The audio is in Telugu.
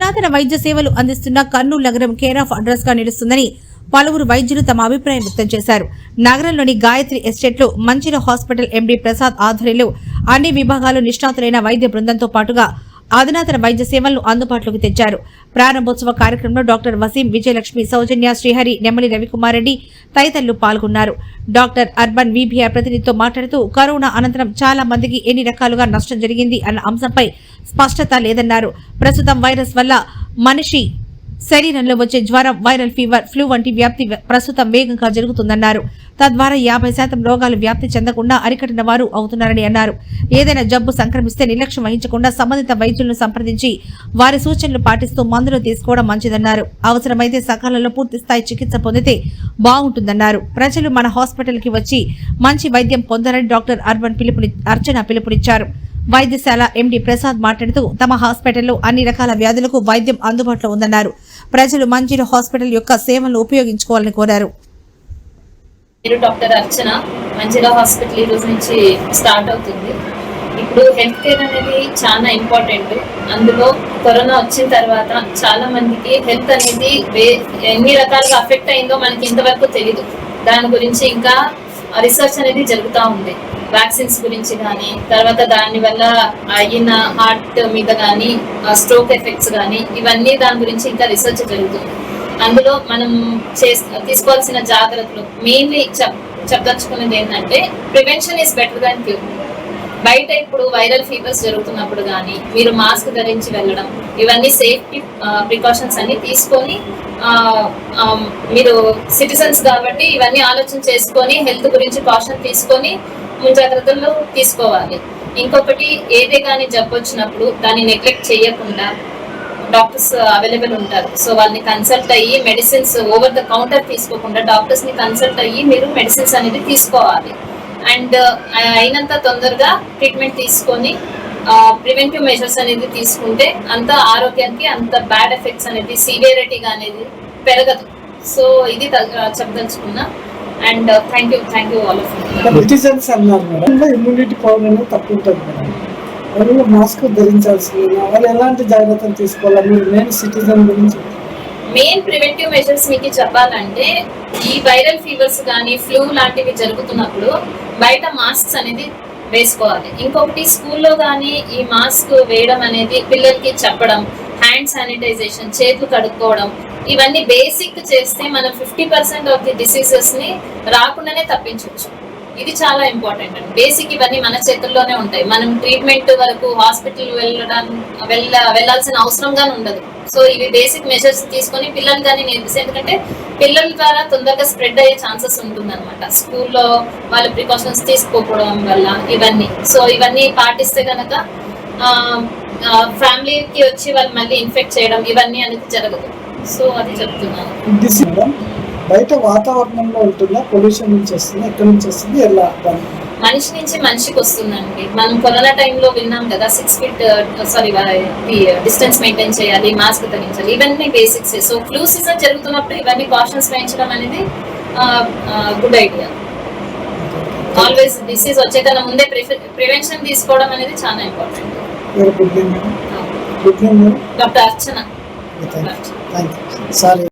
అధునాతన వైద్య సేవలు అందిస్తున్న కర్నూలు నగరం కేర్ ఆఫ్ అడ్రస్ గా నిలుస్తుందని పలువురు వైద్యులు తమ అభిప్రాయం వ్యక్తం చేశారు. నగరంలోని గాయత్రి ఎస్టేట్లో మంచిర హాస్పిటల్ ఎండీ ప్రసాద్ ఆధ్వర్యంలో అన్ని విభాగాలు నిష్ణాతులైన వైద్య బృందంతో పాటుగా అధునాతన వైద్య సేవలను అందుబాటులోకి తెచ్చారు. ప్రారంభోత్సవ కార్యక్రమంలో డాక్టర్ వసీం, విజయలక్ష్మి, సౌజన్య, శ్రీహరి, నెమ్మలి రవికుమార్ రెడ్డి తదితరులు పాల్గొన్నారు. డాక్టర్ అర్బన్ వీబీఆర్ ప్రతినిధితో మాట్లాడుతూ కరోనా అనంతరం చాలా మందికి ఎన్ని రకాలుగా నష్టం జరిగింది అన్న అంశంపై స్పష్టత లేదన్నారు. ప్రస్తుతం వైరస్ వల్ల మనిషి శరీరంలో వచ్చే జ్వరం, వైరల్ ఫీవర్, ఫ్లూ వంటి వ్యాప్తి ప్రస్తుతం వేగంగా జరుగుతుందన్నారు. తద్వారా 50% రోగాలు వ్యాప్తి చెందకుండా అరికట్టిన వారు అవుతున్నారని అన్నారు. ఏదైనా జబ్బు సంక్రమిస్తే నిర్లక్ష్యం వహించకుండా సంబంధిత వైద్యులను సంప్రదించి వారి సూచనలు పాటిస్తూ మందులు తీసుకోవడం మంచిదన్నారు. అవసరమైతే సకాలంలో పూర్తిస్థాయి చికిత్స పొందితే బాగుంటుందన్నారు. ప్రజలు మన హాస్పిటల్ కి వచ్చి మంచి వైద్యం పొందాలని డాక్టర్ అర్చన పిలుపునిచ్చారు. వైద్యశాల ఎండీ ప్రసాద్ మాట్లాడుతూ తమ హాస్పిటల్లో అన్ని రకాల వ్యాధులకు వైద్యం అందుబాటులో ఉందన్నారు. ప్రజలు మంచిర హాస్పిటల్ యొక్క సేవలను ఉపయోగించుకోవాలని కోరారు. డాక్టర్ అర్చన, మంచిర హాస్పిటల్ ఈ రోజు నుంచి స్టార్ట్ అవుతుంది. ఇప్పుడు హెల్త్ కేర్ అనేది చాలా ఇంపార్టెంట్. అందులో కరోనా వచ్చిన తర్వాత చాలా మందికి హెల్త్ అనేది ఎన్ని రకాలుగా అఫెక్ట్ అయిందో మనకి ఇంతవరకు తెలియదు. దాని గురించి ఇంకా రీసెర్చ్ అనేది జరుగుతూ ఉంది. వ్యాక్సిన్స్ గురించి కానీ, తర్వాత దాని వల్ల అయిన హార్ట్ మీద కానీ, స్ట్రోక్ ఎఫెక్ట్స్ కానీ, ఇవన్నీ దాని గురించి ఇంకా రీసెర్చ్ జరుగుతుంది. అందులో మనం తీసుకోవాల్సిన జాగ్రత్తలు మెయిన్లీ చెప్పదలుచుకున్నది ఏంటంటే prevention is better than cure. బయట ఇప్పుడు వైరల్ ఫీవర్స్ జరుగుతున్నప్పుడు కానీ మీరు మాస్క్ ధరించి వెళ్ళడం, ఇవన్నీ సేఫ్టీ ప్రికాషన్స్ అన్ని తీసుకొని, మీరు సిటిజన్స్ కాబట్టి ఇవన్నీ ఆలోచన చేసుకొని హెల్త్ గురించి కాషన్ తీసుకొని ముంజాగ్రత్తలు తీసుకోవాలి. ఇంకొకటి, ఏదే కానీ జబ్బు వచ్చినప్పుడు దాన్ని నెగ్లెక్ట్ చేయకుండా డాక్టర్స్ అవైలబుల్ ఉంటారు. సో వాళ్ళని కన్సల్ట్ అయ్యి మెడిసిన్స్ ఓవర్ ద కౌంటర్ తీసుకోకుండా డాక్టర్స్ ని కన్సల్ట్ అయ్యి మీరు మెడిసిన్స్ అనేది తీసుకోవాలి. అండ్ అయినంత తొందరగా ట్రీట్మెంట్ తీసుకొని ప్రివెంటివ్ మెజర్స్ అనేది తీసుకుంటే అంత ఆరోగ్యానికి అంత బ్యాడ్ ఎఫెక్ట్స్ అనేది సివియరిటీగా అనేది పెరగదు. సో ఇది చెప్పదలుచుకున్నా. And thank you all of you. Citizens అన్నారు మేడం, ఇమ్యూనిటీ పవర్ అనేది తక్కువ ఉంటుంది మేడం. వాళ్ళు మాస్క్ ధరించాల్సింది, వాళ్ళు ఎలాంటి జాగ్రత్తలు తీసుకోవాలి? మెయిన్ సిటిజన్ గురించి మెయిన్ ప్రివెంటివ్ మెజర్స్ మీకు చెప్పాలంటే, ఈ వైరల్ ఫీవర్స్ కానీ ఫ్లూ లాంటివి జరుగుతున్నప్పుడు బయట మాస్క్స్ అనేది వేసుకోవాలి. ఇంకొకటి, స్కూల్లో కానీ ఈ మాస్క్ వేయడం అనేది పిల్లలకి చెప్పడం, హ్యాండ్ శానిటైజేషన్, చేతులు కడుక్కోవడం, ఇవన్నీ బేసిక్ చేస్తే మనం 50% ఆఫ్ ది డిసీజెస్ ని రాకుండానే తప్పించవచ్చు. ఇది చాలా ఇంపార్టెంట్ అండి. బేసిక్ ఇవన్నీ మన చేతుల్లోనే ఉంటాయి. మనం ట్రీట్మెంట్ వరకు హాస్పిటల్ వెళ్ళాల్సిన అవసరంగానే ఉండదు. సో ఇవి బేసిక్ మెజర్స్ తీసుకొని పిల్లలు కానీ నేర్పిస్తే, ఎందుకంటే పిల్లల ద్వారా తొందరగా స్ప్రెడ్ అయ్యే ఛాన్సెస్ ఉంటుంది అనమాట స్కూల్లో వాళ్ళు ప్రికాషన్స్ తీసుకోకపోవడం వల్ల ఇవన్నీ. సో ఇవన్నీ పాటిస్తే కనుక ఫ్యామిలీకి వచ్చి వాళ్ళు మళ్ళీ ఇన్ఫెక్ట్ చేయడం ఇవన్నీ అనేది జరగదు. సో అది చెప్తున్నాను. బయట వాతావరణంలో ఉంటుందా, పొల్యూషన్ నుంచి వస్తుంది, ఎక్కడి నుంచి వస్తుంది, ఎలా? మనిషి నుంచి మనిషికి వస్తుందండి. మనం కరోనా టైంలో విన్నాం కదా, 6 feet డిస్టెన్స్ మెయింటైన్ చేయాలి, మాస్క్ ధరించాలి, ఇవన్నీ బేసిక్స్. సో ఫ్లూ సీజన్ జరుగుతున్నప్పుడు ఇవన్నీ కాషన్స్ వహించడం అనేది గుడ్ ఐడియా. ఆల్వేస్ డిసీజ్ వచ్చే కన్నా ముందే ప్రివెన్షన్ తీసుకోవడం అనేది చాలా ఇంపార్టెంట్. డాక్టర్ అర్చన. సారీ.